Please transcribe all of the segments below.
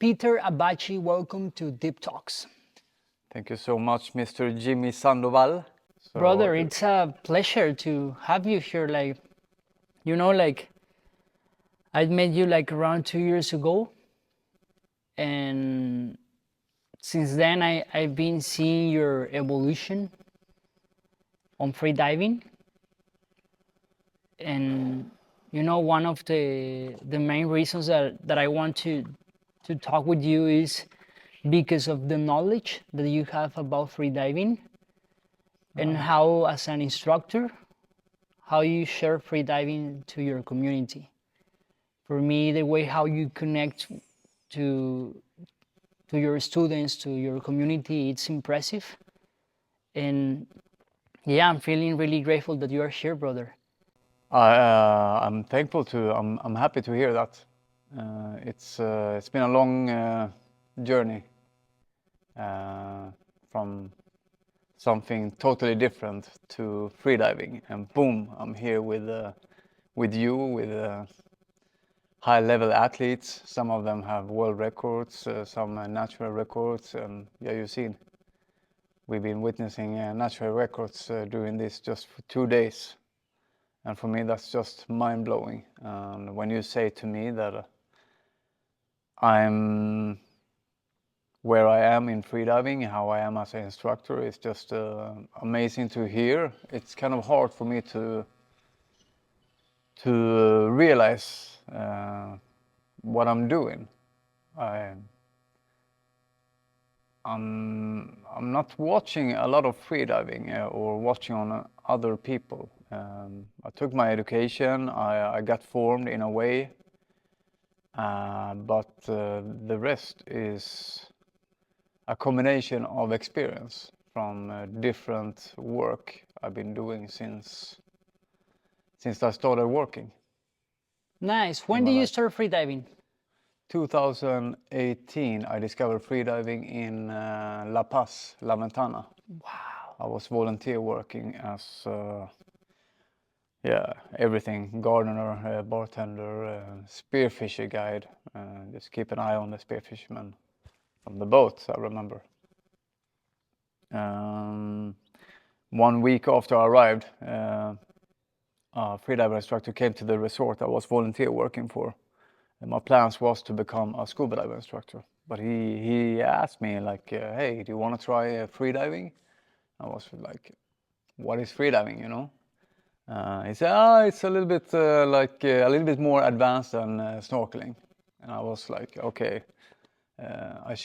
Peter Abaji, welcome to Deep Talks. Thank you so much, Mr. Jimmy Sandoval. Brother, it's a pleasure to have you here. I met you around 2 years ago, and since then I've been seeing your evolution on freediving. And one of the main reasons that I want to talk with you is because of the knowledge that you have about freediving and how, as an instructor, how you share freediving to your community. For me, the way how you connect to your students, to your community, it's impressive. And yeah, I'm feeling really grateful that you are here, brother. I'm thankful to. I'm happy to hear that. It's been a long journey from something totally different to freediving, and boom, I'm here with you, with high-level athletes. Some of them have world records, some natural records, and yeah, you've seen. We've been witnessing natural records during this just for 2 days. And for me, that's just mind-blowing. When you say to me that I'm where I am in freediving, how I am as an instructor, it's just amazing to hear. It's kind of hard for me to realize what I'm doing. I'm not watching a lot of freediving or watching on other people. I took my education, I got formed in a way, but the rest is a combination of experience from different work I've been doing since I started working. Nice. When did you start freediving? 2018, I discovered freediving in La Paz, La Ventana. Wow. I was volunteer working as everything: gardener, bartender, spearfisher guide. Just keep an eye on the spearfishermen from the boat, I remember. 1 week after I arrived, a freediver instructor came to the resort I was volunteer working for. And my plans was to become a scuba diver instructor. But he asked me like, hey, do you want to try freediving? I was like, what is freediving, you know? He said, it's a little bit a little bit more advanced than snorkeling. And I was like, okay. I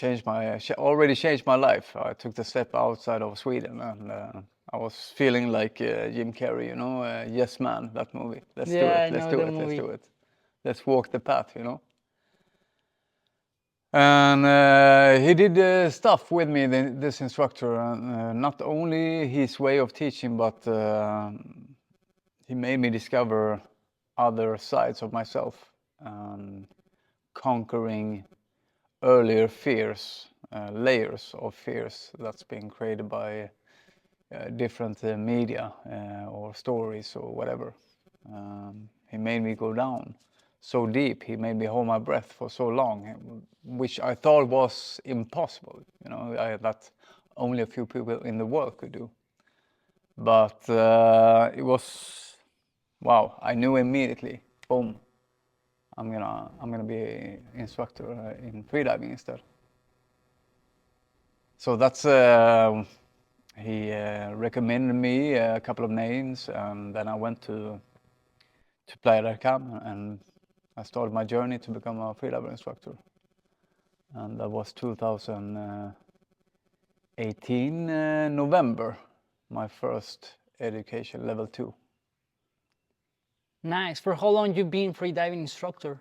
already changed my life. I took the step outside of Sweden, and I was feeling like Jim Carrey, you know, Yes Man, that movie. Let's do it. Let's do it. Let's walk the path, you know. And he did stuff with me, this instructor, and not only his way of teaching, but he made me discover other sides of myself, conquering earlier fears, layers of fears that's been created by different media or stories or whatever. He made me go down so deep. He made me hold my breath for so long, which I thought was impossible, you know, that only a few people in the world could do. But it was, wow, I knew immediately, boom, I'm gonna be instructor in freediving instead. So that's he recommended me a couple of names, and then I went to Playa del Carmen, and I started my journey to become a freediver instructor. And that was 2018 November, my first education, level 2. Nice. For how long you been freediving instructor?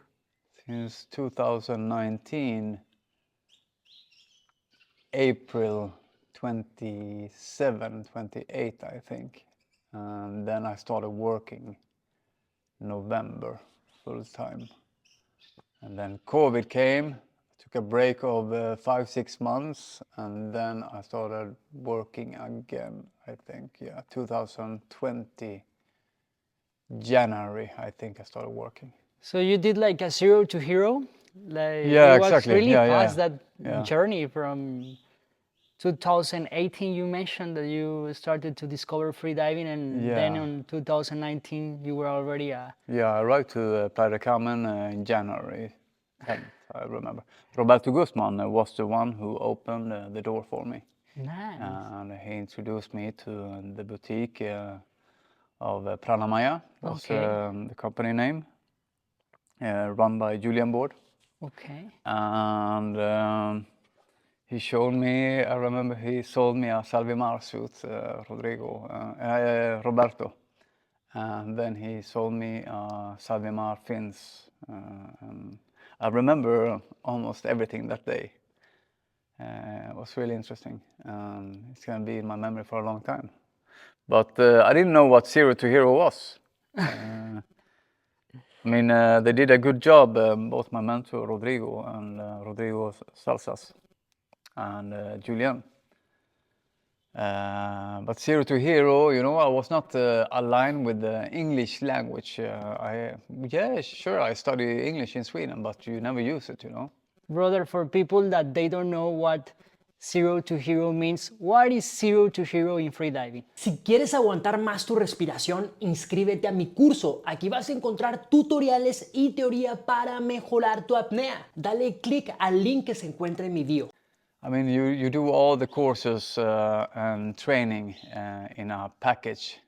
Since 2019, April 27, 28, I think. And then I started working November full time. And then COVID came. I took a break of 5-6 months, and then I started working again, I think, 2020, January, I think I started working. So you did like a 0 to hero, Like Yeah, it was exactly. really Yeah, fast yeah, that yeah, journey from 2018. You mentioned that you started to discover freediving, and then yeah. in 2019 you were already a Yeah, I arrived to Playa Carmen in January 10th, I remember. Roberto Guzman was the one who opened the door for me. nice. And he introduced me to the boutique of Pranamaya, was Okay, the company name, run by Julian Board. okay, And he showed me, I remember he sold me a Salvimar suit, Roberto. And then he sold me Salvimar fins. And I remember almost everything that day. It was really interesting. It's going to be in my memory for a long time. But I didn't know what Zero to Hero was. I mean, they did a good job, both my mentor Rodrigo and Rodrigo Salsas and Julian. But Zero to Hero, you know, I was not aligned with the English language. Yeah, sure, I study English in Sweden, but you never use it, you know. brother. For people that they don't know what zero to hero means, what is zero to hero in freediving? Si quieres aguantar más tu respiración, inscríbete a mi curso. Aquí vas a encontrar tutoriales y teoría para mejorar tu apnea. Dale click al link que se encuentra en mi bio. I mean, you do all the courses and training in a package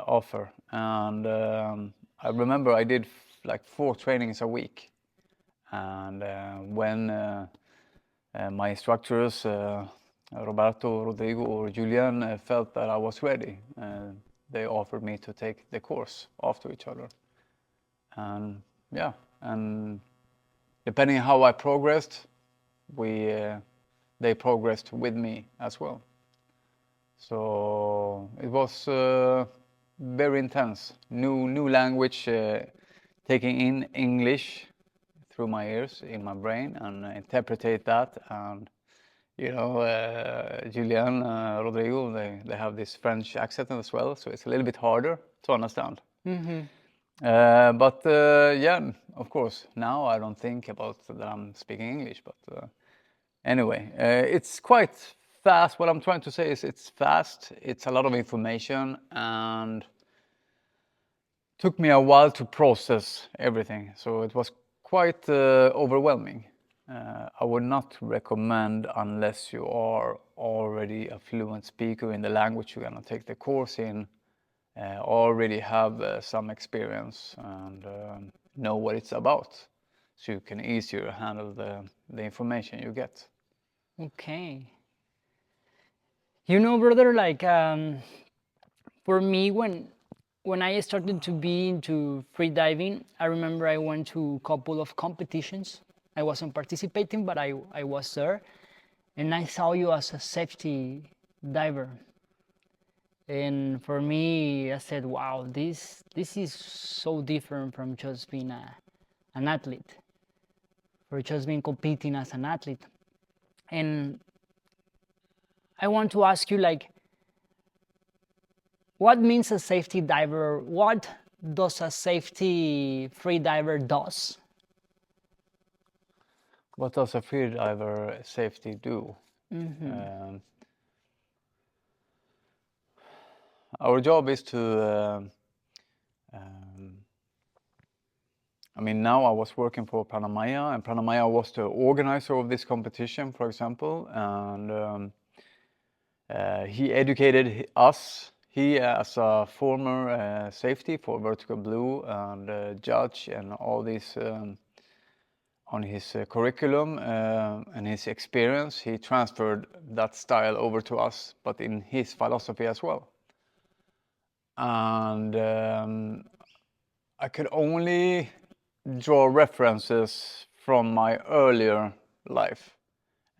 offer. And I remember I did like 4 trainings a week. And when my instructors, Roberto, Rodrigo, or Julian, felt that I was ready, they offered me to take the course after each other. And yeah, and depending how I progressed, they progressed with me as well. So it was very intense. New language, taking in English through my ears in my brain and interpretate that. And you know, Julian, Rodrigo, they have this French accent as well, so it's a little bit harder to understand. But yeah, of course, now I don't think about that I'm speaking English. But anyway, it's quite fast. What I'm trying to say is it's fast. It's a lot of information and took me a while to process everything. So it was quite overwhelming. I would not recommend unless you are already a fluent speaker in the language you're going to take the course in, already have some experience and know what it's about, so you can easier handle the information you get. Okay. You know, brother, like for me, when I started to be into free diving, I remember I went to a couple of competitions. I wasn't participating, but I was there, and I saw you as a safety diver. And for me, I said, "Wow, this is so different from just being an athlete, for just being competing as an athlete." And I want to ask you, like, what means a safety diver? What does a safety free diver does? What does a freediver safety do? Our job is to I mean, now I was working for Pranamaya, and Pranamaya was the organizer of this competition, for example, and he educated us. He, as a former safety for Vertical Blue and judge and all these on his curriculum and his experience, he transferred that style over to us, but in his philosophy as well. And I could only draw references from my earlier life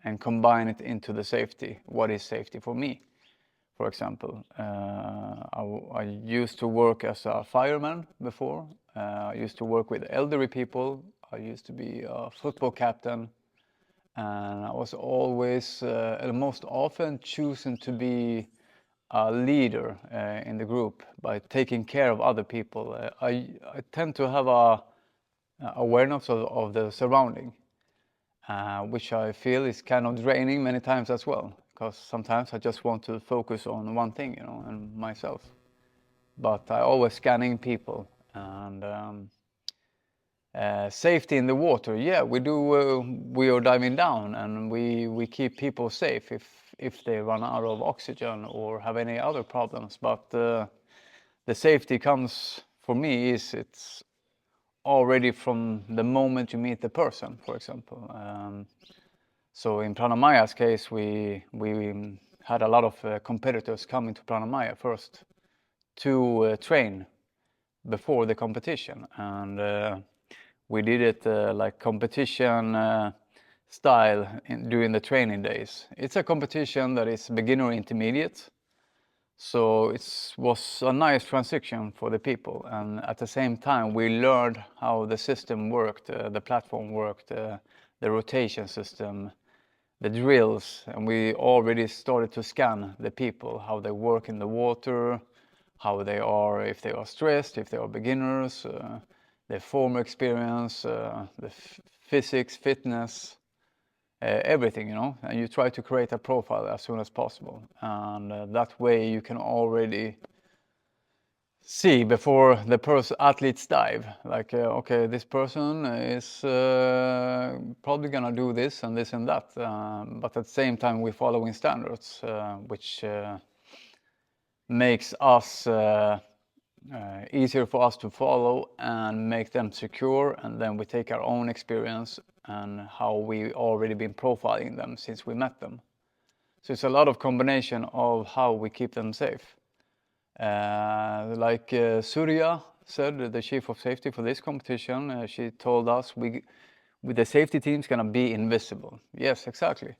and combine it into the safety. What is safety for me? For example, I used to work as a fireman before. I used to work with elderly people. I used to be a football captain. And I was always, most often, chosen to be a leader in the group by taking care of other people. I tend to have a awareness of the surrounding, which I feel is kind of draining many times as well, because sometimes I just want to focus on one thing, you know, and myself. But I always scanning people and safety in the water. Yeah, we do. We are diving down, and we keep people safe if they run out of oxygen or have any other problems. But the safety comes for me is it's already from the moment you meet the person, for example. So in Pranamaya's case, we had a lot of competitors coming to Pranamaya first to train before the competition, and we did it like competition style during the training days. It's a competition that is beginner intermediate, so it was a nice transition for the people, and at the same time we learned how the system worked, the platform worked, the rotation system, the drills, and we already started to scan the people, how they work in the water, how they are, if they are stressed, if they are beginners, their former experience, the physics, fitness, everything, you know, and you try to create a profile as soon as possible, and that way you can already see before the athletes dive, like okay, this person is probably gonna do this and this and that, but at the same time we're following standards, which makes us easier for us to follow and make them secure, and then we take our own experience and how we already been profiling them since we met them. So it's a lot of combination of how we keep them safe. Like Surya said, the chief of safety for this competition, she told us the safety team's gonna be invisible. Yes, exactly.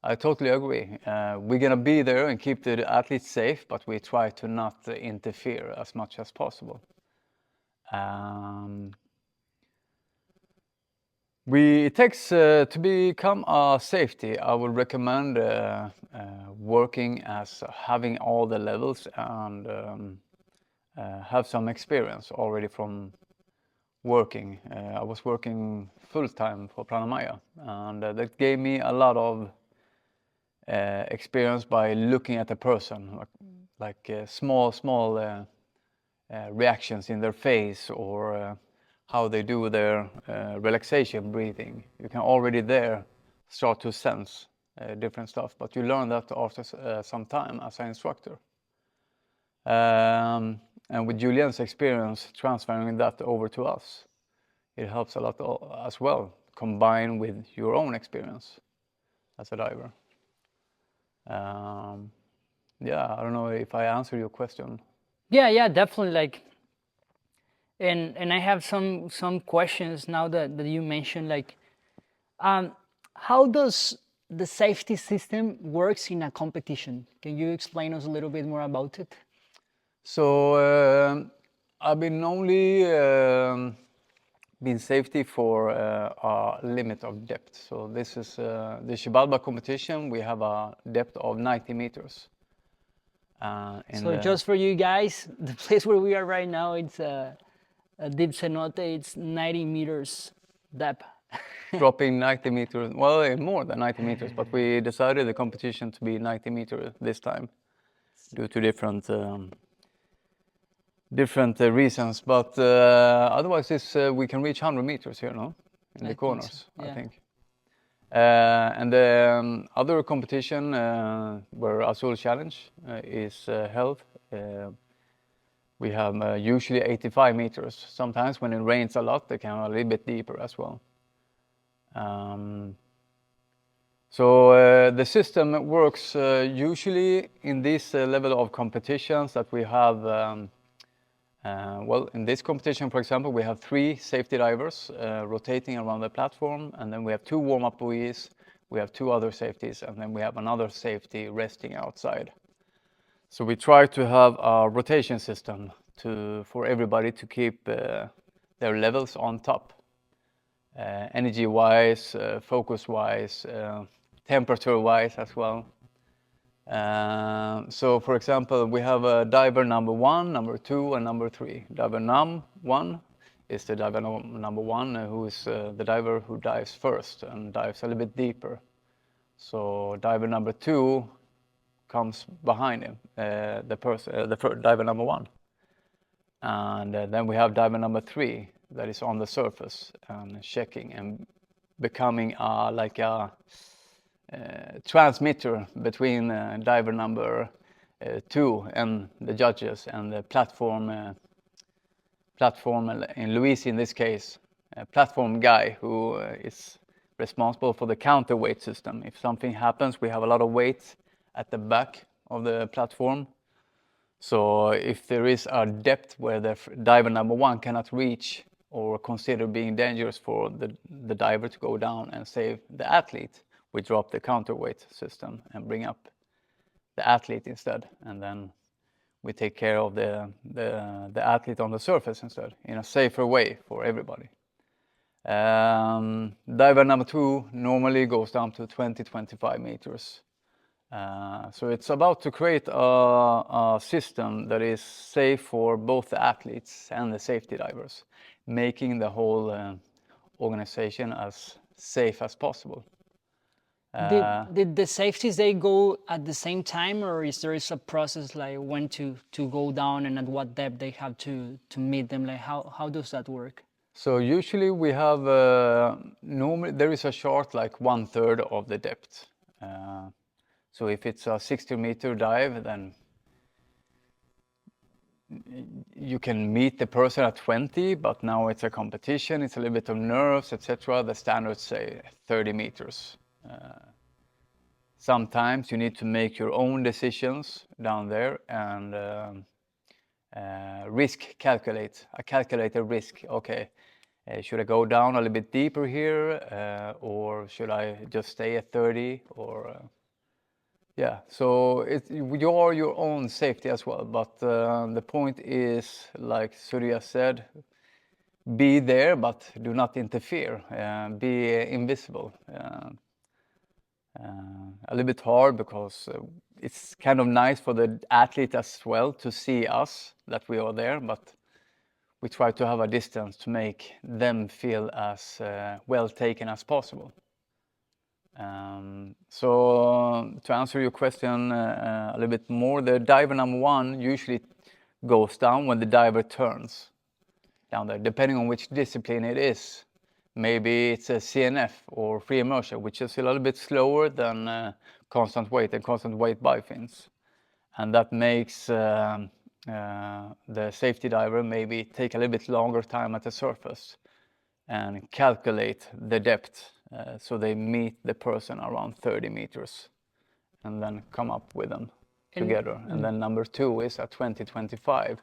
I totally agree. We're gonna be there and keep the athletes safe, but we try to not interfere as much as possible. It takes to become a safety. I would recommend working as having all the levels and have some experience already from working. I was working full time for Pranamaya, and that gave me a lot of experience by looking at a person, like small reactions in their face, or how they do their relaxation breathing. You can already there start to sense different stuff, but you learn that after some time as an instructor. And with Julian's experience transferring that over to us, it helps a lot as well, combined with your own experience as a diver. Yeah, I don't know if I answer your question. Yeah, definitely. Like, and I have some questions now that you mentioned. Like, how does the safety system works in a competition? Can you explain us a little bit more about it? So I've been only been safety for a limit of depth. So this is the Xibalba Competition. We have a depth of 90 meters. So just for you guys, the place where we are right now, it's a deep cenote. It's 90 meters depth. Dropping 90 meters, well, more than 90 meters, but we decided the competition to be 90 meters this time due to different reasons. But otherwise, we can reach 100 meters here, no? In the corners, I think. And the other competition where Azul Challenge is held, we have usually 85 meters. Sometimes when it rains a lot, they can go a little bit deeper as well. So the system works usually in this level of competitions that we have. Well, in this competition, for example, we have 3 safety divers rotating around the platform, and then we have 2 warm-up buoys, we have 2 other safeties, and then we have another safety resting outside. So we try to have a rotation system for everybody to keep their levels on top, energy-wise, focus-wise, temperature-wise as well. So for example, we have a diver number 1, number 2, and number 3. Diver num 1 is the diver number one, who is the diver who dives first and dives a little bit deeper. So diver number two comes behind him, the diver number one. And then we have diver number three that is on the surface and checking and becoming like a transmitter between diver number two and the judges and the platform in Luis in this case, a platform guy who is responsible for the counterweight system. If something happens, we have a lot of weight at the back of the platform. So if there is a depth where the diver number one cannot reach or consider being dangerous for the diver to go down and save the athlete, we drop the counterweight system and bring up the athlete instead. And then we take care of the athlete on the surface instead in a safer way for everybody. Diver number two normally goes down to 20-25 meters. So it's about to create a system that is safe for both the athletes and the safety divers, making the whole organization as safe as possible. Did the safeties, they go at the same time, or is there a process like when to go down and at what depth they have to meet them? Like how does that work? So usually we have normally there is a chart like 1/3 of the depth. So if it's a 60-meter dive, then you can meet the person at 20, but now it's a competition, it's a little bit of nerves, etc. The standards say 30 meters. Sometimes you need to make your own decisions down there and risk calculate. I calculate a risk. Okay, should I go down a little bit deeper here, or should I just stay at 30? Or yeah, so you are your own safety as well. But the point is, like Surya said, be there, but do not interfere. Be invisible. A little bit hard because it's kind of nice for the athlete as well to see us, that we are there, but we try to have a distance to make them feel as well taken as possible. So to answer your question a little bit more, the diver number one usually goes down when the diver turns down there, depending on which discipline it is. Maybe it's a CNF or free immersion, which is a little bit slower than constant weight and constant weight bifins. And that makes the safety diver maybe take a little bit longer time at the surface and calculate the depth. So they meet the person around 30 meters and then come up with them together. And then number two is at 20-25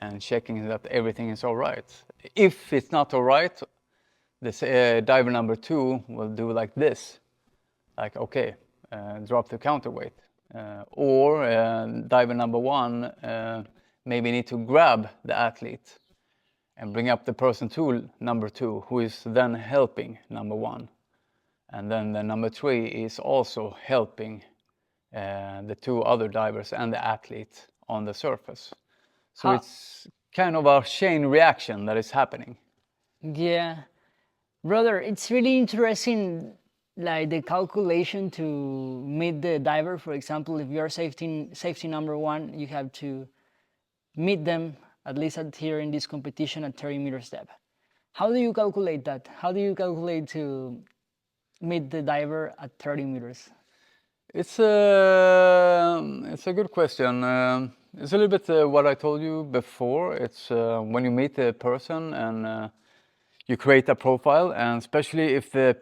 and checking that everything is all right. If it's not all right, this diver number two will do like this, like, okay, drop the counterweight. Or diver number one maybe need to grab the athlete and bring up the person to number two, who is then helping number one. And then the number three is also helping the two other divers and the athlete on the surface. So it's kind of a chain reaction that is happening. Yeah. Brother, it's really interesting, like the calculation to meet the diver. For example, if you're safety number one, you have to meet them at least here in this competition at 30 meters depth. How do you calculate that? How do you calculate to meet the diver at 30 meters? It's a good question. It's a little bit what I told you before. It's when you meet the person and you create a profile, and especially if the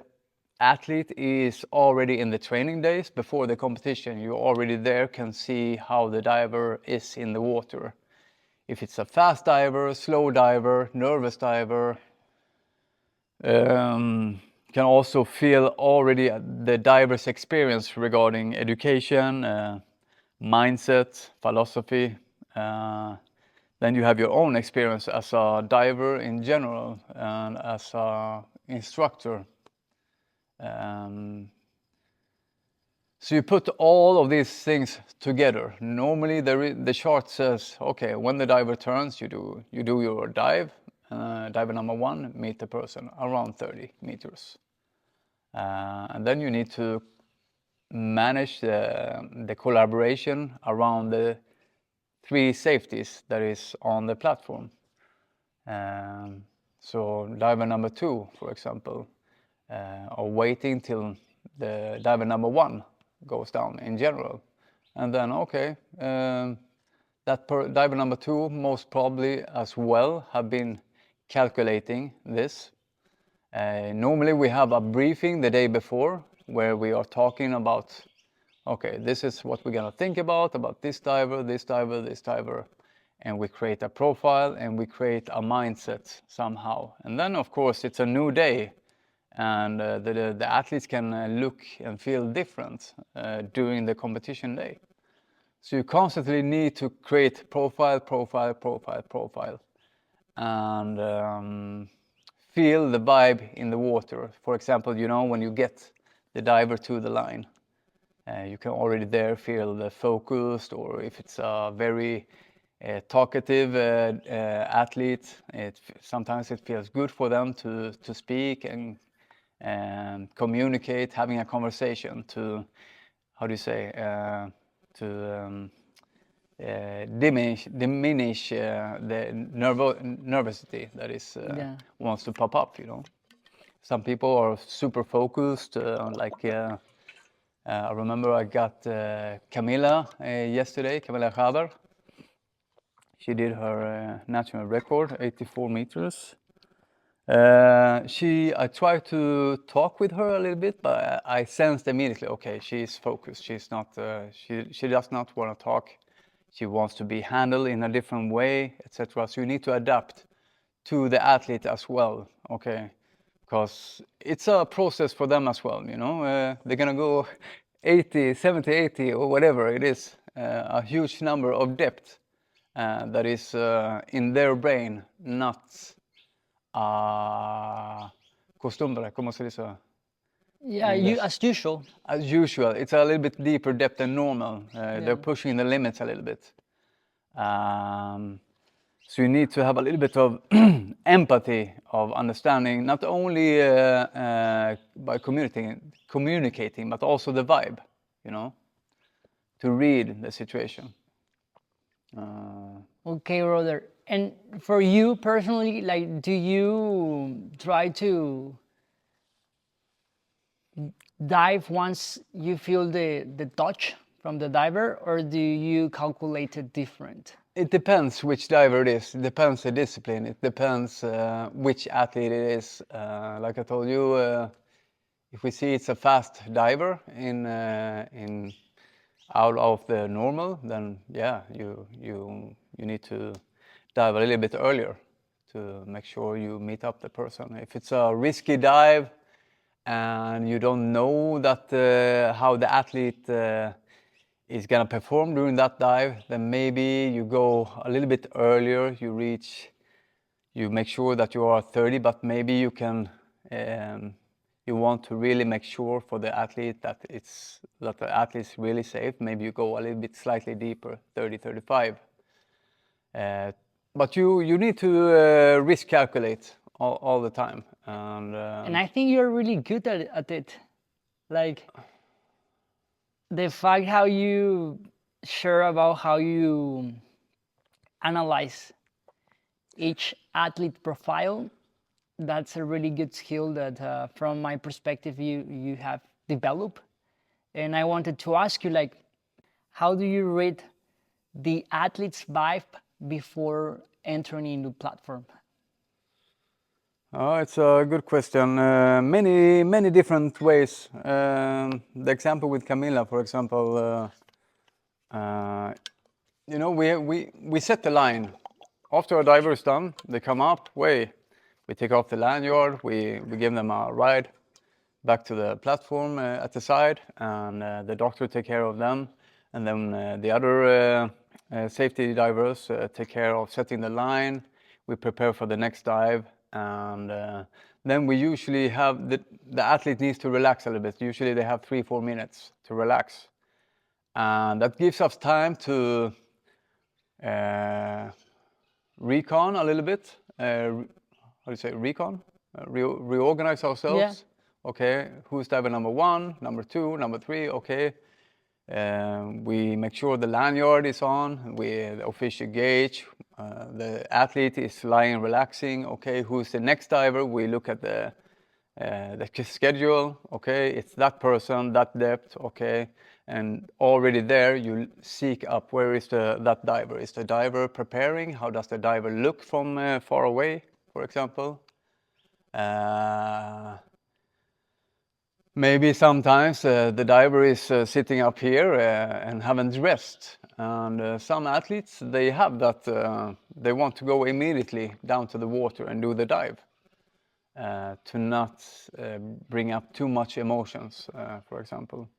athlete is already in the training days before the competition, you already there can see how the diver is in the water. If it's a fast diver, slow diver, nervous diver, can also feel already the diver's experience regarding education, mindset, philosophy. Then you have your own experience as a diver in general and as an instructor. So you put all of these things together. Normally the chart says, okay, when the diver turns, you do your dive, diver number 1 meet the person around 30 meters. And then you need to manage the collaboration around the 3 safeties that is on the platform. So diver number 2, for example, are waiting till the diver number 1 goes down in general. And then, okay, diver number 2 most probably as well have been calculating this. Normally we have a briefing the day before where we are talking about, okay, this is what we're gonna think about this diver, this diver, this diver. And we create a profile and we create a mindset somehow. And then of course it's a new day, and the athletes can look and feel different during the competition day. So you constantly need to create profile, and feel the vibe in the water. For example, you know, when you get the diver to the line, you can already there feel the focused, or if it's a very talkative athlete, sometimes it feels good for them to speak and communicate, having a conversation to, how do you say, to diminish the nervousity that is wants to pop up, you know. Some people are super focused, I remember I got Camilla yesterday, Camilla Haber. She did her national record, 84 meters. I tried to talk with her a little bit, but I sensed immediately, okay, she's focused. She's not, she does not want to talk. She wants to be handled in a different way, etc. So you need to adapt to the athlete as well, okay? Because it's a process for them as well, you know. They're gonna go 80, 70, 80, or whatever it is, a huge number of depth that is in their brain, not costumbre, ¿cómo se dice? Yeah, as usual. As usual, it's a little bit deeper depth than normal. They're pushing the limits a little bit. So you need to have a little bit of empathy, of understanding, not only by communicating, but also the vibe, you know, to read the situation. Okay, brother. And for you personally, like, do you try to dive once you feel the touch from the diver, or do you calculate it different? It depends which diver it is. It depends the discipline. It depends which athlete it is. Like I told you, if we see it's a fast diver in out of the normal, then yeah, you need to dive a little bit earlier to make sure you meet up the person. If it's a risky dive and you don't know that how the athlete is gonna perform during that dive, then maybe you go a little bit earlier. You make sure that you are 30, but maybe you can. You want to really make sure for the athlete that the athlete is really safe. Maybe you go a little bit slightly deeper, 30, 35. But you need to risk calculate all the time. And I think you're really good at it. Like, the fact how you share about how you analyze each athlete profile, that's a really good skill that from my perspective you have developed. And I wanted to ask you, like, how do you read the athlete's vibe before entering into platform? Oh, it's a good question. Many different ways. The example with Camilla, for example, you know, we set the line. After a diver is done, they come up, we take off the lanyard, we give them a ride back to the platform at the side, and the doctor take care of them, and then the other safety divers take care of setting the line. We prepare for the next dive, and then we usually have the athlete needs to relax a little bit. Usually they have 3-4 minutes to relax, and that gives us time to recon a little bit, how do you say, recon? Reorganize ourselves. Yeah. Okay, who's diver number 1, number 2, number 3? Okay. We make sure the lanyard is on, the official gauge, the athlete is lying relaxing. Okay, who's the next diver? We look at the schedule. Okay, it's that person, that depth. Okay, and already there you seek up where is that diver. Is the diver preparing? How does the diver look from far away, for example? Maybe sometimes the diver is sitting up here and haven't rest. And some athletes, they have that, they want to go immediately down to the water and do the dive to not bring up too much emotions, for example.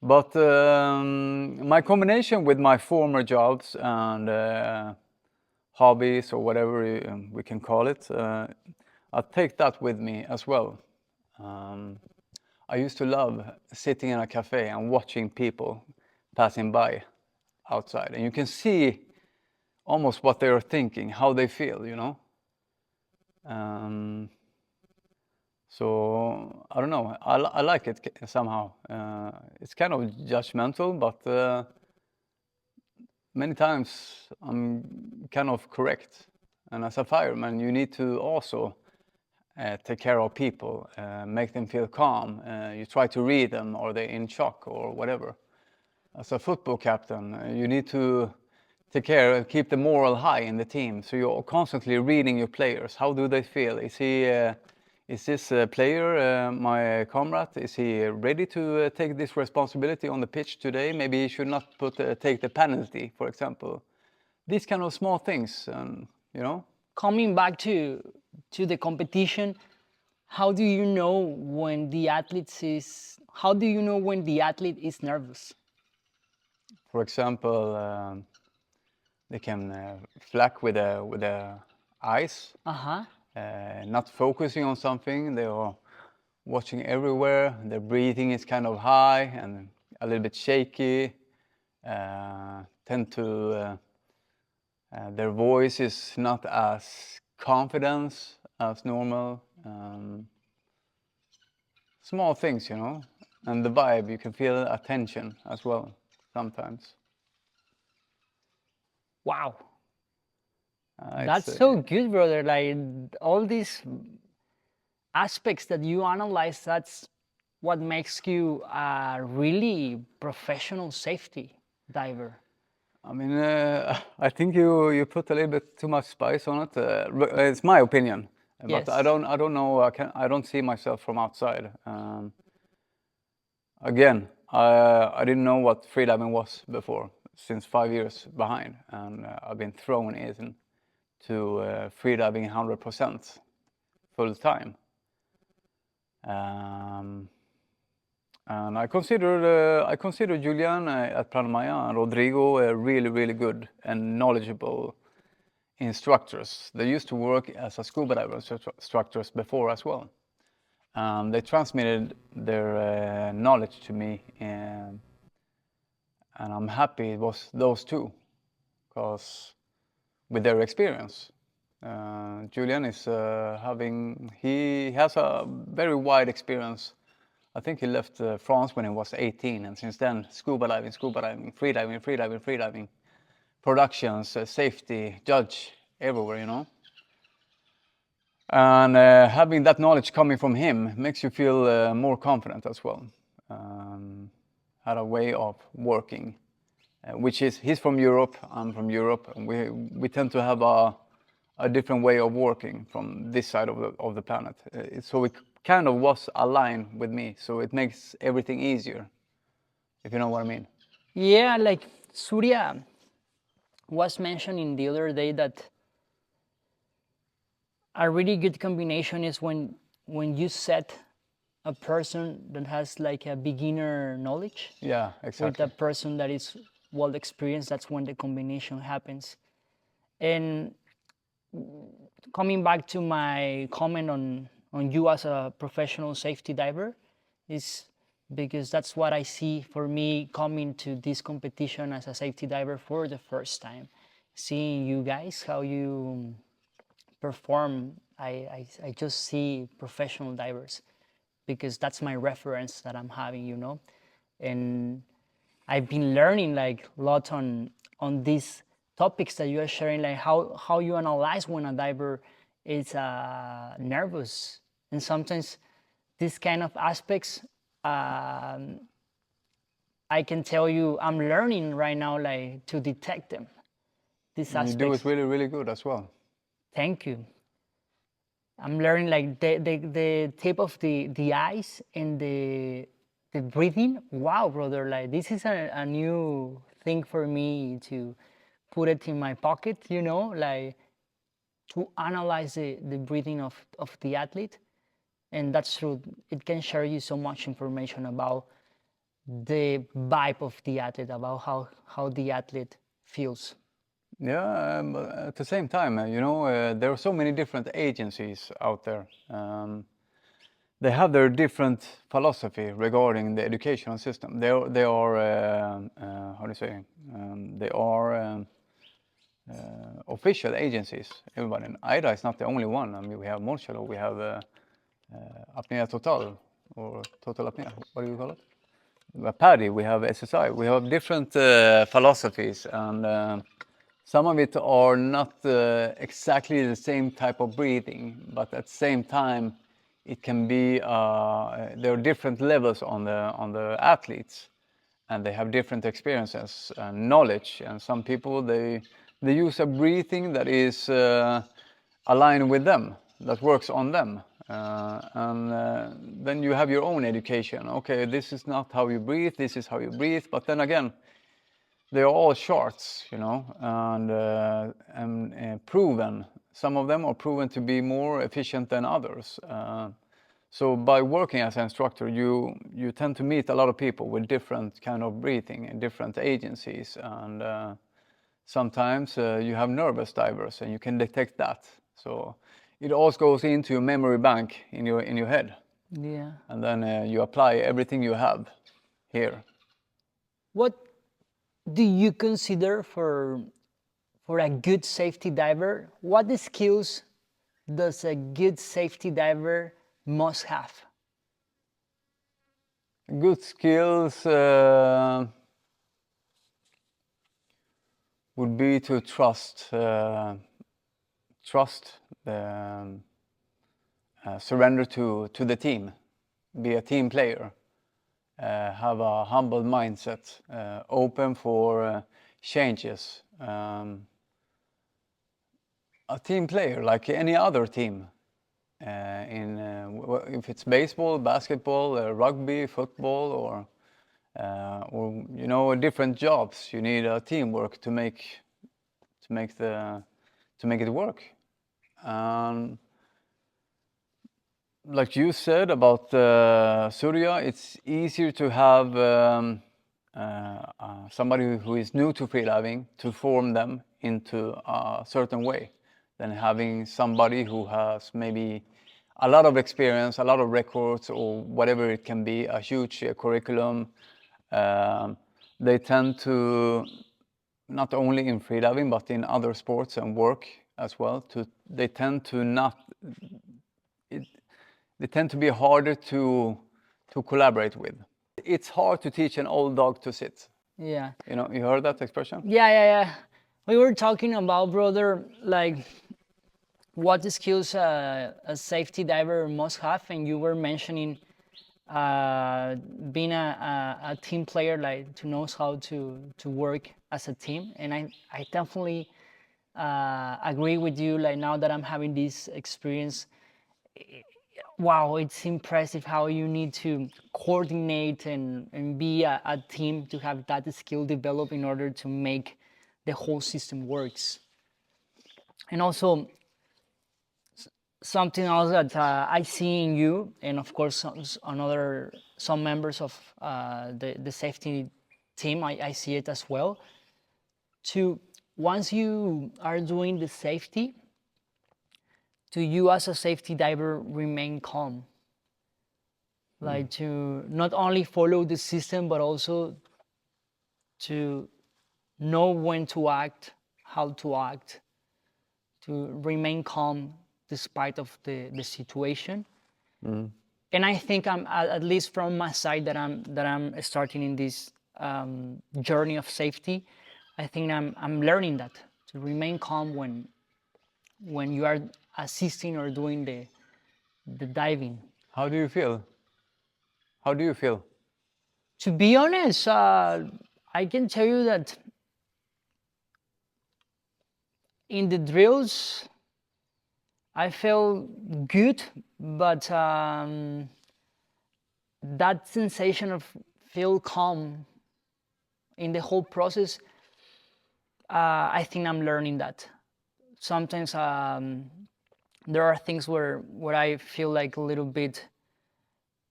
But my combination with my former jobs and hobbies or whatever we can call it, I take that with me as well. I used to love sitting in a cafe and watching people passing by outside. And you can see almost what they are thinking, how they feel, you know. So I don't know, I like it somehow. It's kind of judgmental, but many times I'm kind of correct. And as a fireman, you need to also take care of people, make them feel calm. You try to read them, are they in shock or whatever. As a football captain, you need to take care and keep the moral high in the team. So you're constantly reading your players. How do they feel? Is this player, my comrade, is he ready to take this responsibility on the pitch today? Maybe he should not take the penalty, for example. These kind of small things, you know. Coming back to the competition, how do you know when the athlete is nervous? For example, they can flack with the eyes, not focusing on something. They are watching everywhere. Their breathing is kind of high and a little bit shaky. Their voice is not as confident as normal. Small things, you know, and the vibe. You can feel attention as well sometimes. Wow. That's so good, brother. Like all these aspects that you analyze, that's what makes you a really professional safety diver. I mean, I think you put a little bit too much spice on it. It's my opinion, but Yes. I don't know. I don't see myself from outside. Again, I didn't know what freediving was before, since 5 years behind, and I've been thrown into freediving 100% full time. And I consider Julian at Planamaya and Rodrigo really good and knowledgeable instructors. They used to work as a scuba diver instructors before as well. They transmitted their knowledge to me, and I'm happy it was those two, because with their experience. Julian is he has a very wide experience. I think he left France when he was 18, and since then, scuba diving, freediving, productions, safety, judge, everywhere, you know. And having that knowledge coming from him makes you feel more confident as well. Had a way of working, which is, he's from Europe, I'm from Europe, and we tend to have a different way of working from this side of the planet. So it kind of was aligned with me, so it makes everything easier, if you know what I mean. Yeah, like Surya was mentioning the other day that a really good combination is when you set a person that has like a beginner knowledge. Yeah, exactly. With a person that is well experienced, that's when the combination happens. And coming back to my comment on you as a professional safety diver, is because that's what I see for me coming to this competition as a safety diver for the first time. Seeing you guys, how you perform I just see professional divers because that's my reference that I'm having, you know. And I've been learning like a lot on these topics that you are sharing, like how you analyze when a diver is nervous, and sometimes these kind of aspects, I can tell you I'm learning right now, like to detect them. These And you do aspects. it really, really good as well. Thank you. I'm learning like the tip of the eyes and the breathing. Wow, brother! Like this is a new thing for me to put it in my pocket. You know, like to analyze the breathing of the athlete, and that's true. It can share you so much information about the vibe of the athlete, about how the athlete feels. Yeah, but at the same time, you know, there are so many different agencies out there. They have their different philosophy regarding the educational system. They are how do you say? They are official agencies. Everybody, and AIDA is not the only one. I mean, we have Monchelo, we have Apnea Total, or Total Apnea. What do you call it? We have PADI, we have SSI. We have different philosophies, and some of it are not exactly the same type of breathing, but at the same time, it can be there are different levels on the athletes, and they have different experiences and knowledge. And some people they use a breathing that is aligned with them, that works on them. And then you have your own education. Okay, this is not how you breathe. This is how you breathe. But then again, they are all charts, you know, and proven. Some of them are proven to be more efficient than others. So by working as an instructor, you tend to meet a lot of people with different kind of breathing and different agencies, and sometimes you have nervous divers, and you can detect that. So it all goes into your memory bank in your head, Yeah. and then you apply everything you have here. What do you consider for a good safety diver? What skills does a good safety diver must have? Good skills would be to trust surrender to the team, be a team player, have a humble mindset, open for changes. A team player like any other team, if it's baseball, basketball, rugby, football, or you know, different jobs, you need a teamwork to make it work. Like you said about Surya, it's easier to have somebody who is new to freediving to form them into a certain way than having somebody who has maybe a lot of experience, a lot of records, or whatever it can be, a huge curriculum. They tend to, not only in freediving but in other sports and work as well, they tend to be harder to collaborate with. It's hard to teach an old dog to sit. Yeah. You know, you heard that expression? Yeah. We were talking about, brother, like what skills a safety diver must have, and you were mentioning being a team player, like to know how to work as a team. And I definitely agree with you. Like now that I'm having this experience, wow, it's impressive how you need to coordinate and be a team to have that skill developed in order to make the whole system works. And also something else that I see in you, and of course some members of the safety team, I see it as well. To once you are doing the safety, to you as a safety diver remain calm, like to not only follow the system but also to know when to act, how to act, to remain calm despite of the situation. And I think I'm, at least from my side, that I'm starting in this journey of safety. I think I'm learning that, to remain calm when you are assisting or doing the diving. How do you feel? How do you feel? To be honest, I can tell you that in the drills, I feel good, but that sensation of feel calm in the whole process, I think I'm learning that. Sometimes there are things where I feel like a little bit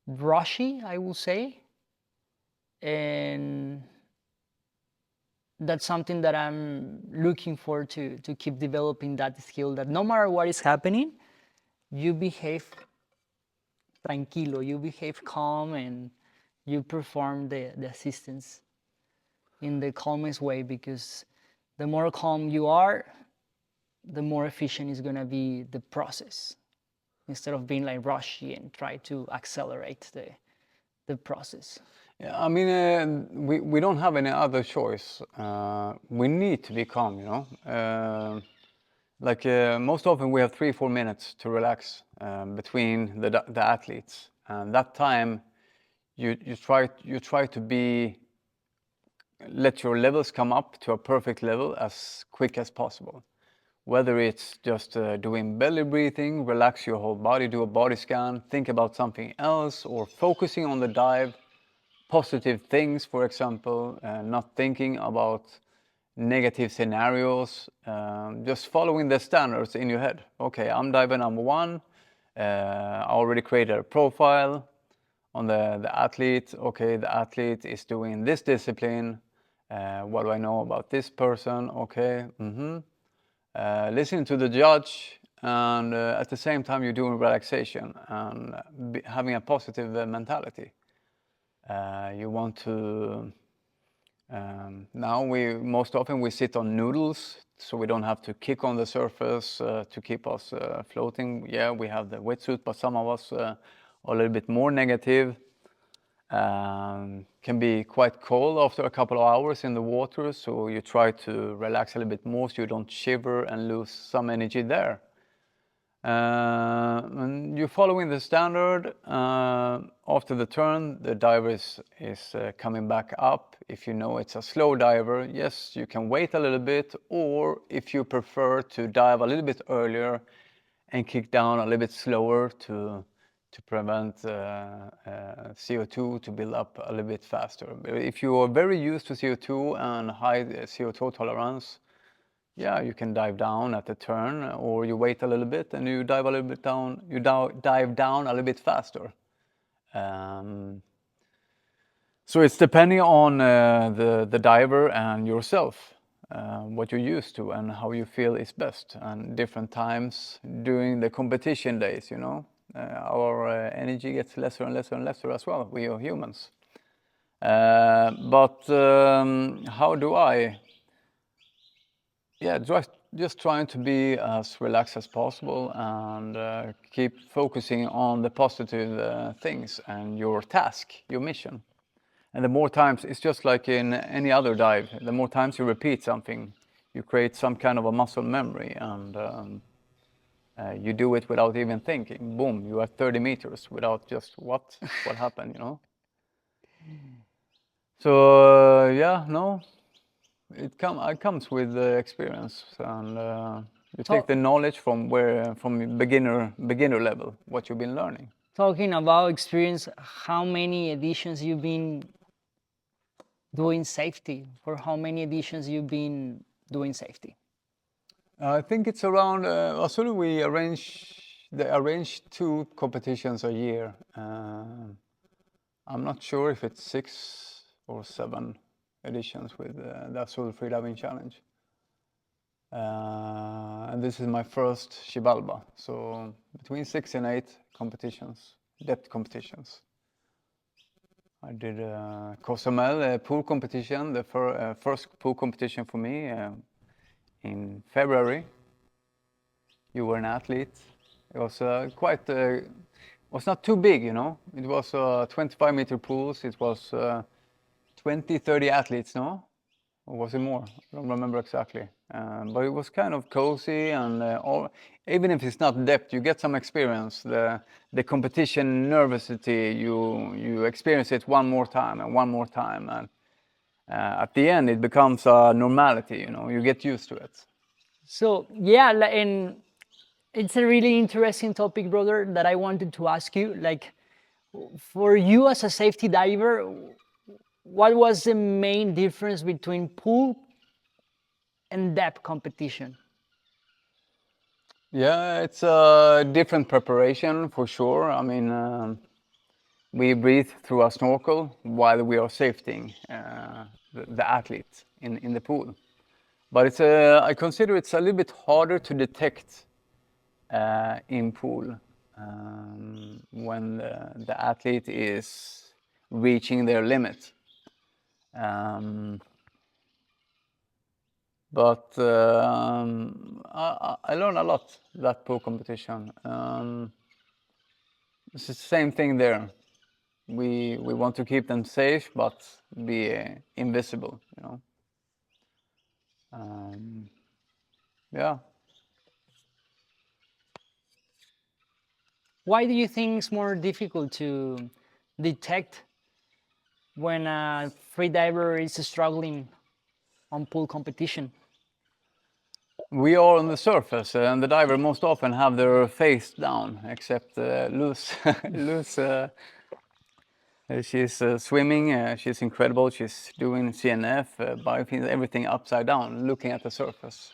rushy, I will say, and that's something that I'm looking for to keep developing that skill. That no matter what is happening, you behave tranquilo, you behave calm, and you perform the assistance in the calmest way, because the more calm you are, the more efficient is going to be the process, instead of being like rushy and try to accelerate the process. Yeah, I mean, we don't have any other choice. We need to be calm, you know. Most often we have 3-4 minutes to relax between the athletes, and that time you try to let your levels come up to a perfect level as quick as possible. Whether it's just doing belly breathing, relax your whole body, do a body scan, think about something else, or focusing on the dive, positive things, for example, not thinking about negative scenarios, just following the standards in your head. Okay, I'm diver number one. I already created a profile on the athlete. Okay, the athlete is doing this discipline. What do I know about this person? Okay. Listening to the judge, and at the same time you're doing relaxation and having a positive mentality. You want to now most often we sit on noodles, so we don't have to kick on the surface to keep us floating. Yeah, we have the wetsuit, but some of us are a little bit more negative. Can be quite cold after a couple of hours in the water, so you try to relax a little bit more so you don't shiver and lose some energy there. And you're following the standard. After the turn, the diver is coming back up. If you know it's a slow diver, yes, you can wait a little bit, or if you prefer to dive a little bit earlier and kick down a little bit slower to prevent CO2 to build up a little bit faster. But if you are very used to CO2 and high CO2 tolerance, yeah, you can dive down at the turn, or you wait a little bit and you dive a little bit down. You dive down a little bit faster. So it's depending on the diver and yourself, what you're used to and how you feel is best. And different times during the competition days, you know, our energy gets lesser and lesser and lesser as well. We are humans. But how do I? Yeah, just trying to be as relaxed as possible and keep focusing on the positive things and your task, your mission. And the more times, it's just like in any other dive, the more times you repeat something, you create some kind of a muscle memory, and you do it without even thinking. Boom, you are 30 meters without just what happened, you know? So yeah, no, it comes with experience, and you take the knowledge from beginner level, what you've been learning. Talking about experience, how many editions you've been doing safety? For how many editions you've been doing safety? I think it's around. Asulu, we arrange 2 competitions a year. I'm not sure if it's 6 or 7 editions with the Azul Freediving Challenge. And this is my first Xibalba, so between 6 and 8 competitions, depth competitions. I did Cozumel pool competition, the first pool competition for me in February. You were an athlete. It was quite, was not too big, you know. It was 25-meter pools. It was 20, 30 athletes, no? Or was it more? I don't remember exactly. But it was kind of cozy, and even if it's not depth, you get some experience. The competition nervousity, you experience it one more time and one more time, and at the end it becomes a normality. You know, you get used to it. So yeah, and it's a really interesting topic, brother, that I wanted to ask you. Like, for you as a safety diver, what was the main difference between pool and depth competition? Yeah, it's a different preparation for sure. I mean, we breathe through a snorkel while we are safetying the athlete in the pool. But it's I consider it's a little bit harder to detect in pool when the athlete is reaching their limit. But I learned a lot that pool competition. It's the same thing there. We want to keep them safe, but be invisible. You know. Yeah. Why do you think it's more difficult to detect when a free diver is struggling on pool competition? We are on the surface, and the diver most often have their face down, except Luz. Luz, she's swimming. She's incredible. She's doing CNF, biofeeds, everything upside down, looking at the surface.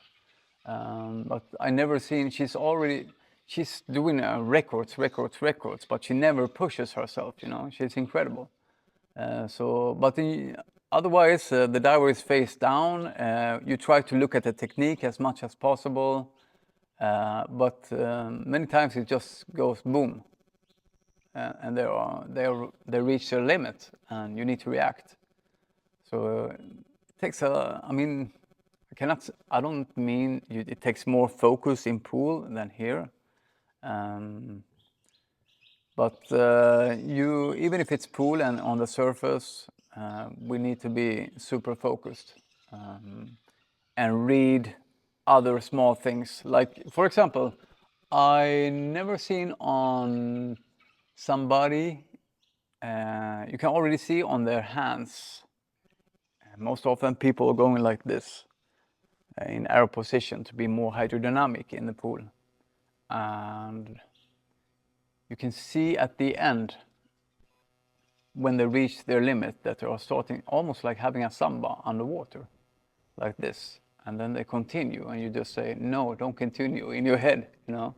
But I never seen. She's doing records, but she never pushes herself. You know, she's incredible. Otherwise, the diver is face down. You try to look at the technique as much as possible, but many times it just goes boom, and they reach their limit, and you need to react. So it takes a. I mean, I don't mean it takes more focus in pool than here. But even if it's pool and on the surface, we need to be super focused and read other small things. Like, for example, I never seen on somebody, you can already see on their hands. Most often people are going like this in arrow position to be more hydrodynamic in the pool. And you can see at the end when they reach their limit that they are starting almost like having a samba underwater, like this, and then they continue, and you just say, no, don't continue, in your head, you know.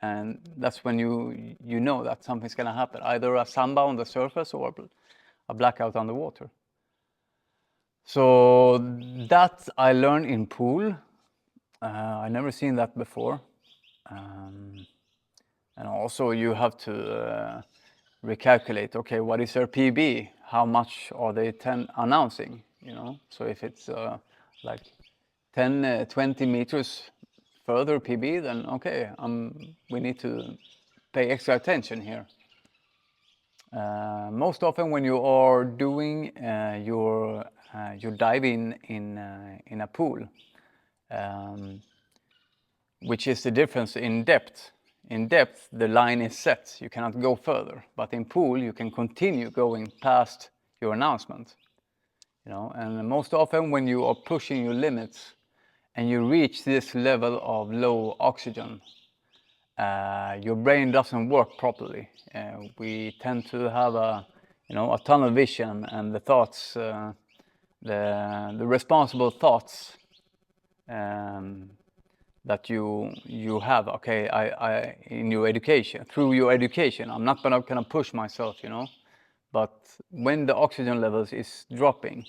And that's when you know that something's going to happen, either a samba on the surface or a blackout underwater. So that I learned in pool. I never seen that before. And also you have to recalculate, okay, what is their PB? How much are they announcing, you know? So if it's like 10, 20 meters further PB, then okay, we need to pay extra attention here. Most often when you are doing your diving in a pool, which is the difference in depth. In depth, the line is set. You cannot go further. But in pool, you can continue going past your announcement. You know, and most often when you are pushing your limits and you reach this level of low oxygen, your brain doesn't work properly. We tend to have a tunnel vision, and the thoughts, the responsible thoughts that you have, okay, I in your education, through your education, I'm not gonna push myself, you know. But when the oxygen levels is dropping,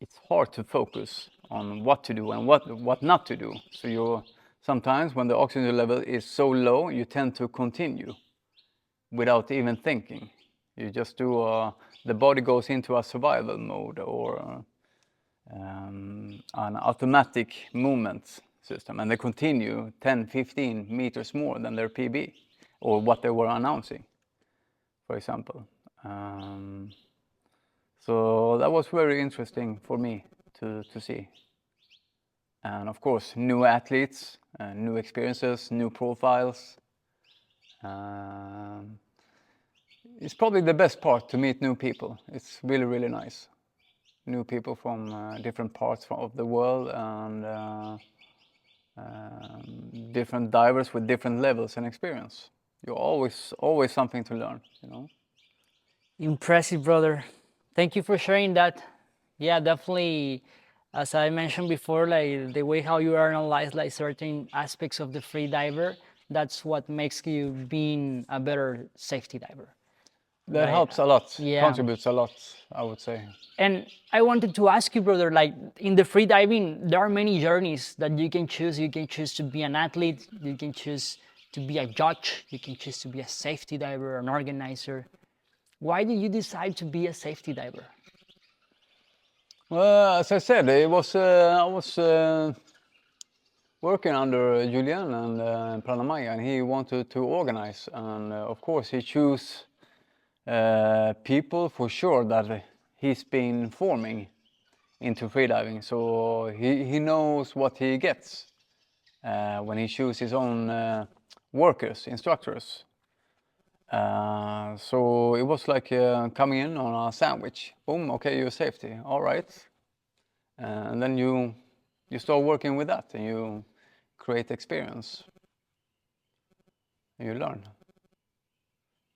it's hard to focus on what to do and what not to do. So sometimes when the oxygen level is so low, you tend to continue without even thinking. You just do the body goes into a survival mode or an automatic movement system, and they continue 10, 15 meters more than their PB, or what they were announcing, for example. So that was very interesting for me to see. And of course, new athletes, new experiences, new profiles. It's probably the best part, to meet new people. It's really, really nice. New people from different parts of the world, and different divers with different levels and experience. You're always something to learn, you know. Impressive, brother. Thank you for sharing that. Yeah, definitely. As I mentioned before, like the way how you analyze like certain aspects of the free diver, that's what makes you being a better safety diver. That Right. helps a lot, Yeah. contributes a lot, I would say. And I wanted to ask you, brother, like in the free diving, there are many journeys that you can choose. You can choose to be an athlete, you can choose to be a judge, you can choose to be a safety diver, an organizer. Why did you decide to be a safety diver? Well, as I said, I was working under Julian and Pranamaya, and he wanted to organize. And of course, he chose people for sure that he's been forming into freediving. So he knows what he gets when he chooses his own workers, instructors. So it was like coming in on a sandwich. Boom, okay, you're safety, all right. And then you start working with that, and you create experience. And you learn.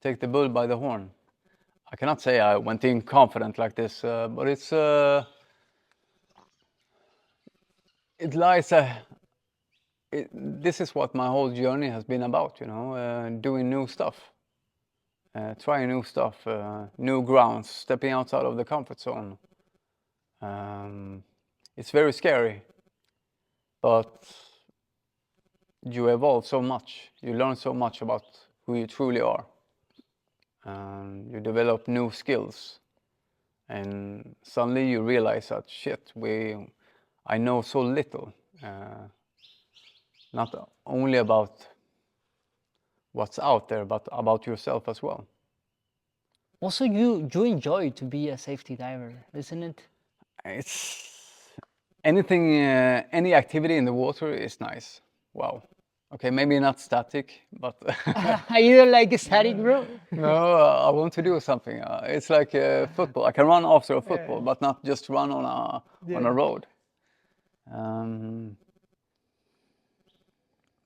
Take the bull by the horn. I cannot say I went in confident like this, but it's it lies this is what my whole journey has been about, you know, doing new stuff, trying new stuff, new grounds, stepping outside of the comfort zone. It's very scary, but you evolve so much. You learn so much about who you truly are. You develop new skills, and suddenly you realize that shit, I know so little, not only about what's out there, but about yourself as well. Also, you enjoy to be a safety diver, isn't it? It's anything, any activity in the water is nice. Wow. Okay, maybe not static, but You don't like static, bro? no, I want to do something. It's like football. I can run after a football, but not just run on a road.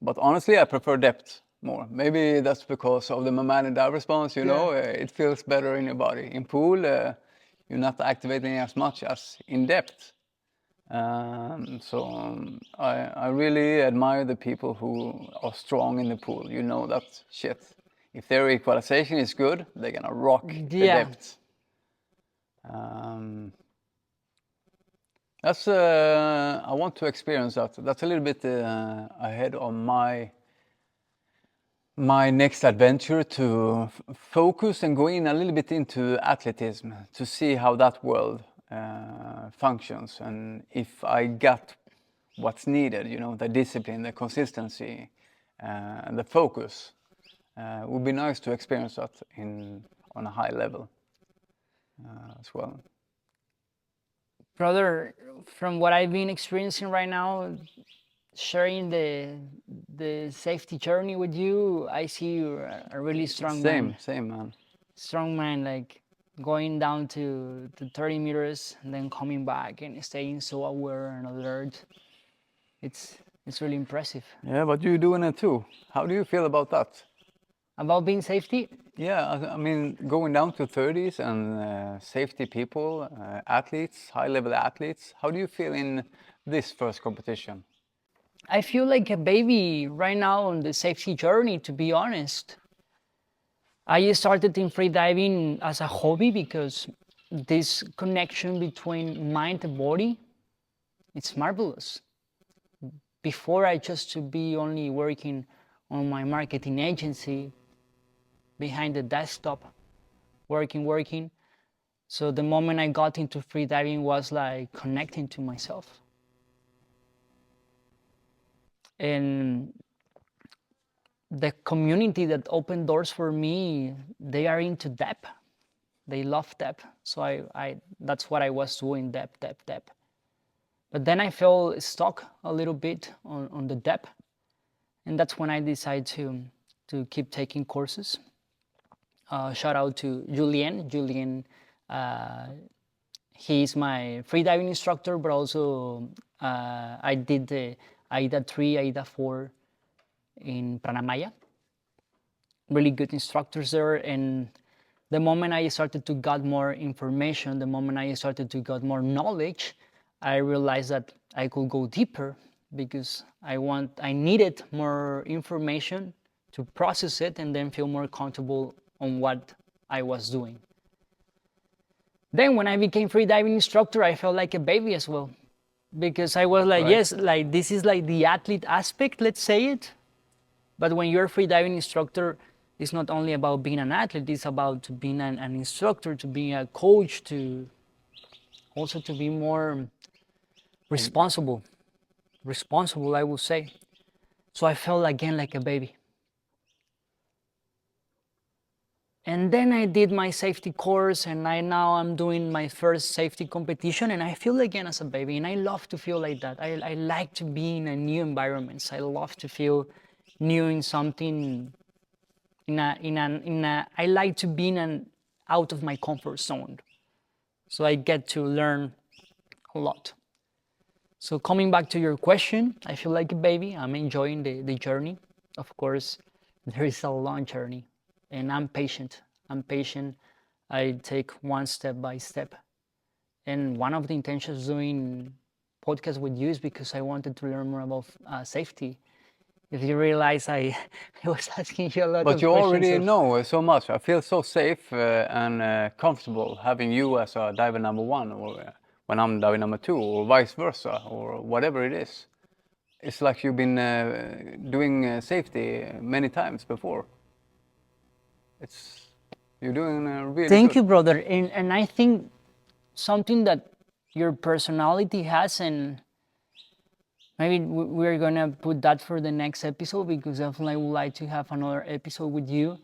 But honestly, I prefer depth more. Maybe that's because of the mammalian dive response. You know, it feels better in your body. In pool, you're not activating as much as in depth. I really admire the people who are strong in the pool. You know that shit. If their equalization is good, they're gonna rock the depth. I want to experience that. That's a little bit ahead of my next adventure, to focus and go in a little bit into athleticism, to see how that world functions, and if I got what's needed, you know, the discipline, the consistency, and the focus. It would be nice to experience that on a high level as well. Brother, from what I've been experiencing right now, sharing the safety journey with you, I see you're a really strong man. Same man. Strong man, like going down to 30 meters and then coming back and staying so aware and alert. It's really impressive. Yeah, but you're doing it too. How do you feel about that? About being safety? Yeah, I mean, going down to 30s and safety people, athletes, high-level athletes. How do you feel in this first competition? I feel like a baby right now on the safety journey, to be honest. I started in freediving as a hobby because this connection between mind and body, it's marvelous. Before, I just to be only working on my marketing agency behind the desktop, working. So the moment I got into freediving was like connecting to myself. And the community that opened doors for me, they are into depth. They love depth. So that's what I was doing, depth. But then I felt stuck a little bit on the depth. And that's when I decided to keep taking courses. Shout out to Julien. Julien, he's my freediving instructor, but also I did the AIDA 3, AIDA 4 in Pranamaya. Really good instructors there. And the moment I started to get more information, the moment I started to get more knowledge, I realized that I could go deeper because I needed more information to process it and then feel more comfortable on what I was doing. Then when I became freediving instructor, I felt like a baby as well, because I was like, Right. yes, like this is like the athlete aspect, let's say it. But when you're a freediving instructor, it's not only about being an athlete, it's about being an instructor, to be a coach, to also to be more responsible, I would say. So I felt again like a baby. And then I did my safety course, and now I'm doing my first safety competition, and I feel again as a baby, and I love to feel like that. I like to be in a new environments. I love to feel new in something. I like to be in an out of my comfort zone, so I get to learn a lot. So coming back to your question, I feel like a baby. I'm enjoying the journey. Of course, there is a long journey, and I'm patient. I take one step by step. And one of the intentions doing podcast with you is because I wanted to learn more about safety. If you realize, I was asking you a lot of But you questions. already know so much. I feel so safe and comfortable having you as a diver number one, or when I'm diver number two, or vice versa, or whatever it is. It's like you've been doing safety many times before. You're doing really Thank good. you, brother. And I think something that your personality has, and maybe we're gonna put that for the next episode, because definitely I would like to have another episode with you.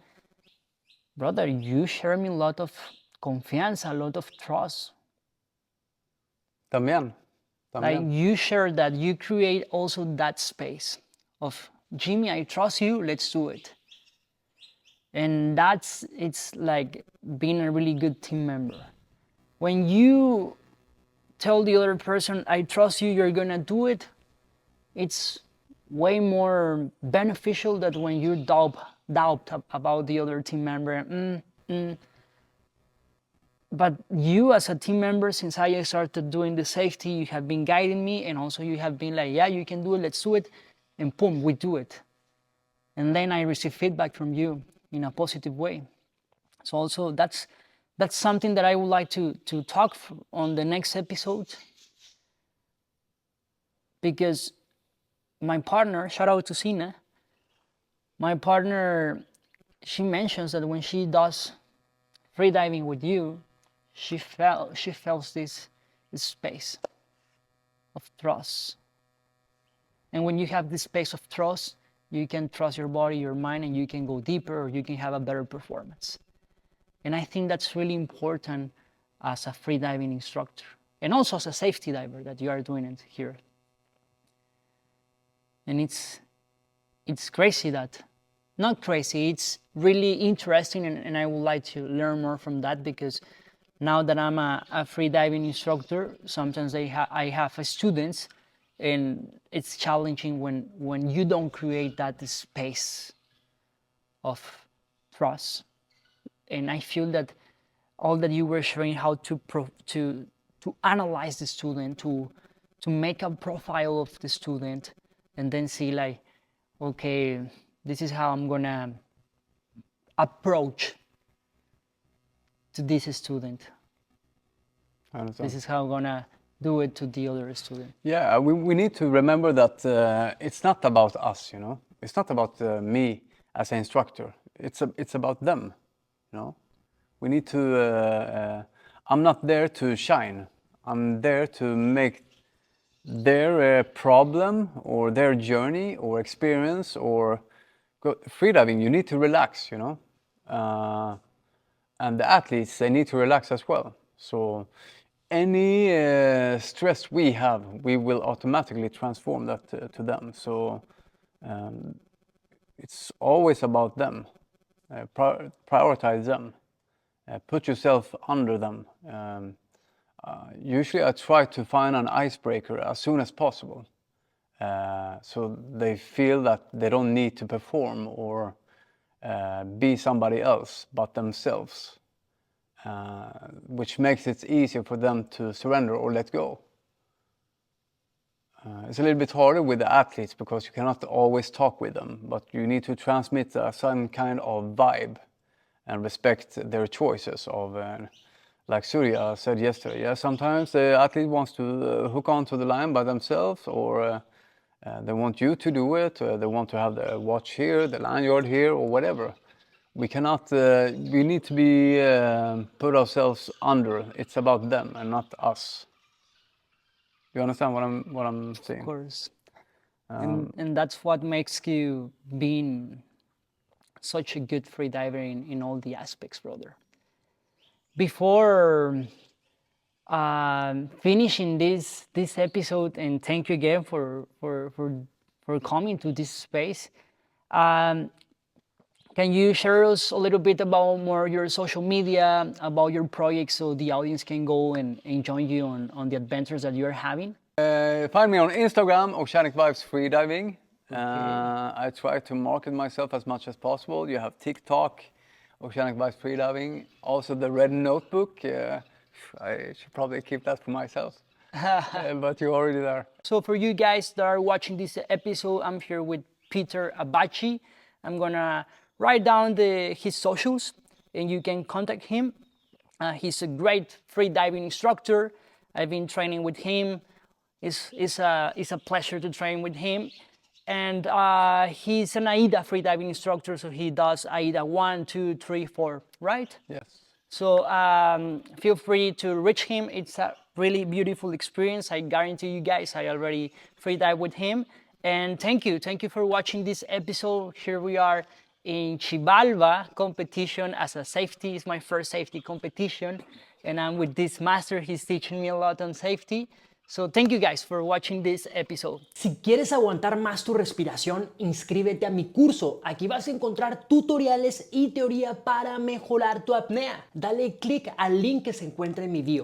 Brother, you share me a lot of confianza, a lot of trust. También. Like you share that, you create also that space of, Jimmy, I trust you, let's do it. And it's like being a really good team member. When you tell the other person, I trust you, you're gonna do it, it's way more beneficial than when you doubt about the other team member. But you as a team member, since I started doing the safety, you have been guiding me, and also you have been like, yeah, you can do it, let's do it, and boom, we do it. And then I receive feedback from you in a positive way. So also that's something that I would like to talk on the next episode, because my partner, shout out to Sina, my partner, she mentions that when she does freediving with you, she feels this space of trust. And when you have this space of trust, you can trust your body, your mind, and you can go deeper, or you can have a better performance. And I think that's really important as a freediving instructor, and also as a safety diver, that you are doing it here. And it's crazy that, not crazy, it's really interesting, and I would like to learn more from that, because now that I'm a freediving instructor, sometimes I have students, and it's challenging when you don't create that space of trust. And I feel that all that you were sharing, how to analyze the student, to make a profile of the student, and then see like, okay, this is how I'm gonna approach to this student. This is how I'm gonna do it to the other student. Yeah, we need to remember that it's not about us, you know. It's not about me as an instructor. It's about them, you know. We need to. I'm not there to shine. I'm there to make their problem or their journey or experience or freediving, you need to relax, you know. And the athletes, they need to relax as well. So any stress we have, we will automatically transform that to them. So it's always about them. Prioritize them. Put yourself under them. Usually I try to find an icebreaker as soon as possible. So they feel that they don't need to perform or be somebody else but themselves, which makes it easier for them to surrender or let go. It's a little bit harder with the athletes because you cannot always talk with them, but you need to transmit some kind of vibe and respect their choices of, like Surya said yesterday, yeah, sometimes the athlete wants to hook onto the line by themselves, or they want you to do it, they want to have the watch here, the lanyard here, or whatever. We cannot, we need to be, put ourselves under. It's about them and not us. You understand what I'm saying? Of course. And that's what makes you being such a good freediver in all the aspects, brother. Before finishing this episode, and thank you again for coming to this space. Can you share us a little bit about more your social media, about your projects, so the audience can go and join you on the adventures that you're having? Find me on Instagram, Oceanic Vibes Freediving. I try to market myself as much as possible. You have TikTok, Oceanic Vibes Freediving. Also the Red Notebook. I should probably keep that for myself. But you're already there. So for you guys that are watching this episode, I'm here with Peter Abaji. I'm gonna write down his socials and you can contact him. He's a great freediving instructor. I've been training with him. It's a pleasure to train with him. And he's an AIDA freediving instructor, so he does AIDA 1, 2, 3, 4, right? Yes. So feel free to reach him. It's a really beautiful experience. I guarantee you guys, I already freedive with him. And thank you for watching this episode. Here we are in Xibalba Competition as a safety. It's my first safety competition. And I'm with this master. He's teaching me a lot on safety. So thank you guys for watching this episode. Si quieres aguantar más tu respiración, inscríbete a mi curso. Aquí vas a encontrar tutoriales y teoría para mejorar tu apnea. Dale click al link que se encuentra en mi bio.